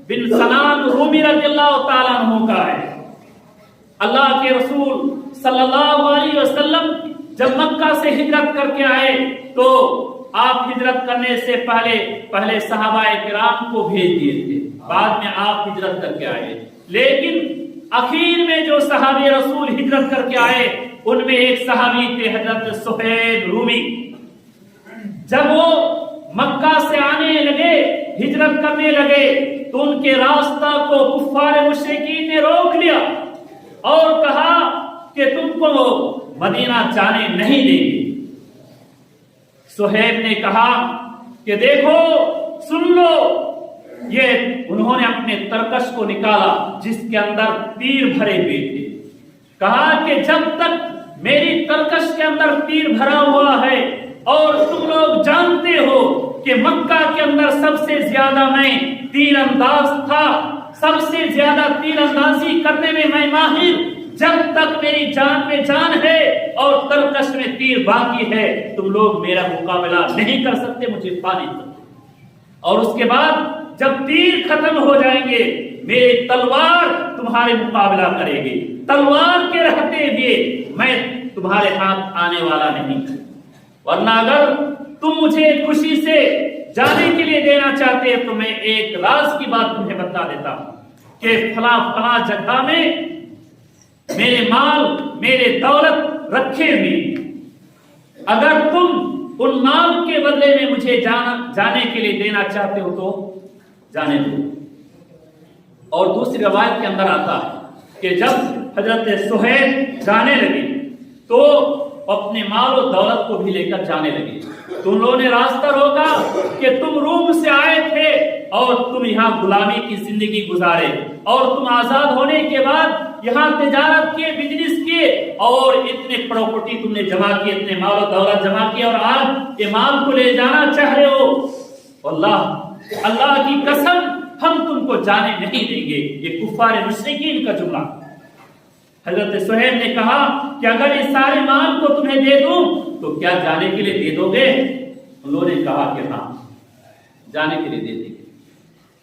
بن سنان رومی رضی اللہ تعالیٰ عنہ کا ہے۔ اللہ کے رسول صلی اللہ علیہ وسلم جب مکہ سے ہجرت کر کے آئے تو آپ ہجرت کرنے سے پہلے صحابہ کرام کو بھیج دیے تھے، بعد میں آپ ہجرت کر کے آئے، لیکن اخیر میں جو صحابی رسول ہجرت کر کے آئے ان میں ایک صحابی تھے حضرت صہیب رومی۔ جب وہ مکہ سے آنے لگے، ہجرت کرنے لگے، تو ان کے راستہ کو کفار مشرکین نے روک لیا اور کہا کہ تم کو مدینہ جانے نہیں دیں گے۔ صہیب نے کہا کہ دیکھو سن لو، یہ انہوں نے اپنے ترکش کو نکالا جس کے اندر تیر بھرے ہوئے تھے، کہا کہ جب تک میری ترکش کے اندر تیر بھرا ہوا ہے اور تم لوگ جانتے ہو کہ مکہ کے اندر سب سے زیادہ میں تیر انداز تھا، سب سے زیادہ تیر اندازی کرنے میں میں ماہر، جب تک میری جان میں جان ہے اور ترکش میں تیر باقی ہے تم لوگ میرا مقابلہ نہیں کر سکتے، مجھے پانی دو۔ اور اس کے بعد جب تیر ختم ہو جائیں گے میری تلوار تمہارے مقابلہ کرے گی، تلوار کے رہتے ہوئے میں تمہارے ہاتھ آنے والا نہیں، ورنہ اگر تم مجھے خوشی سے جانے کے لیے دینا چاہتے تو میں ایک راز کی بات تمہیں بتا دیتا ہوں کہ فلاں فلاں جگہ میں میرے مال میرے دولت رکھے ہوئے، اگر تم ان مال کے بدلے میں مجھے جانے کے لیے دینا چاہتے ہو تو جانے دو۔ اور دوسری روایت کے اندر آتا ہے کہ جب حضرت صہیب جانے لگے تو اپنے مال و دولت کو بھی لے کر جانے لگے، تو ان لوگوں نے راستہ روکا کہ تم روم سے آئے تھے اور تم یہاں غلامی کی زندگی گزارے اور تم آزاد ہونے کے بعد یہاں تجارت کے، بزنس کے، اور اتنے پراپرٹی تم نے جمع کی، اتنے مال و دولت جمع کی، اور آج یہ مال کو لے جانا چاہ رہے ہو۔ اللہ کی قسم ہم تم کو جانے نہیں دیں گے، یہ کفار مشرکین کا جملہ۔ حضرت صہیب نے کہا کہ اگر اس سارے مال کو تمہیں دے دوں تو کیا جانے کے لیے دے دو گے؟ انہوں نے کہا کہ ہاں جانے کے لیے دے دیں گے۔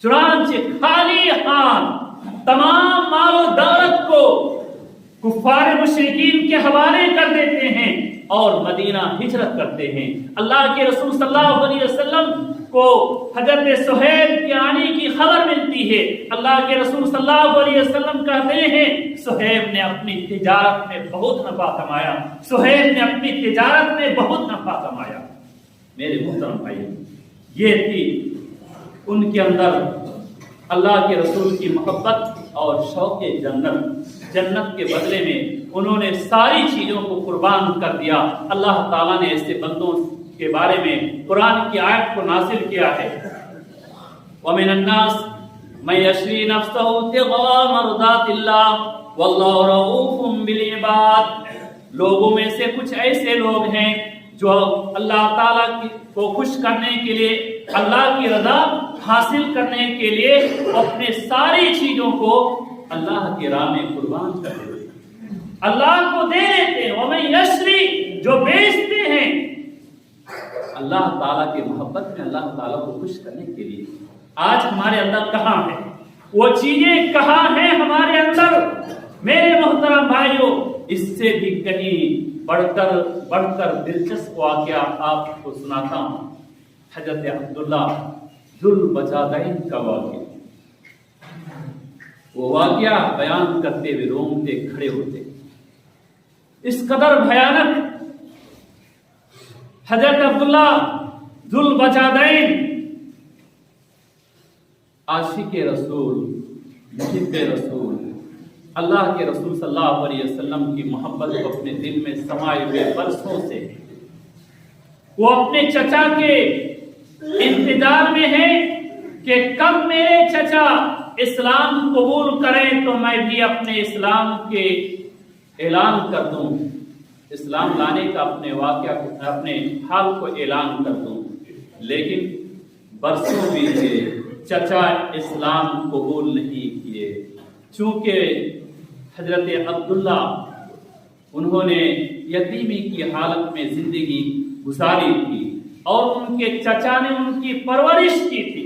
چنانچہ خالی ہاتھ تمام مال و دولت کو کفار مشرکین کے حوالے کر دیتے ہیں اور مدینہ ہجرت کرتے ہیں۔ اللہ کے رسول صلی اللہ علیہ وسلم کو حضرت صہیب کے آنے کی خبر ملتی ہے، اللہ کے رسول صلی اللہ علیہ وسلم کہتے ہیں صہیب نے اپنی تجارت میں بہت نفع کمایا، صہیب نے اپنی تجارت میں بہت نفع کمایا۔ میرے محترم بھائی، یہ تھی ان کے اندر اللہ کے رسول کی محبت اور شوق جنت کے بدلے میں انہوں نے ساری چیزوں کو قربان کر دیا۔ اللہ تعالیٰ نے ایسے بندوں کے بارے میں قرآن کی آیت کو نازل کیا ہے، وَمِنَ النَّاسِ مَن يَشْرِي نَفْسَهُ ابْتِغَاءَ مَرْضَاتِ اللَّهِ وَاللَّهُ رَءُوفٌ بِالْعِبَادِ۔ لوگوں میں سے کچھ ایسے لوگ ہیں جو اللہ تعالیٰ کو خوش کرنے کے لیے، اللہ کی رضا حاصل کرنے کے لیے اپنے ساری چیزوں کو اللہ کی راہ میں قربان کر دیتے ہیں، اللہ کو دے دیتے ہیں۔ وَمَن يَشْرِي، جو بیچتے ہیں اللہ تعالیٰ کی محبت میں، اللہ تعالیٰ کو خوش کرنے کے لیے۔ آج ہمارے اندر کہاں ہے وہ چیزیں، کہاں ہیں ہمارے اندر؟ میرے محترم بھائیوں، اس سے بھی کہیں بڑھ کر دلچسپ واقعہ آپ کو سناتا ہوں، حضرت عبداللہ ذوالبجادین کا واقعہ۔ وہ واقعہ بیان کرتے ہوئے رومتے کھڑے ہوتے، اس قدر بھیانک۔ حضرت عبداللہ ذوالبجادین عاشق رسول، محب رسول، اللہ کے رسول صلی اللہ علیہ وسلم کی محبت کو اپنے دل میں سمائے ہوئے برسوں سے وہ اپنے چچا کے انتظار میں ہے کہ کب میرے چچا اسلام قبول کریں تو میں بھی اپنے اسلام کے اعلان کر دوں، اسلام لانے کا اپنے واقعہ اپنے حال کو اعلان کر دوں۔ لیکن برسوں بیتے، چچا اسلام قبول نہیں کیے، چونکہ حضرت عبداللہ انہوں نے یتیمی کی حالت میں زندگی گزاری تھی اور ان کے چچا نے ان کی پرورش کی تھی،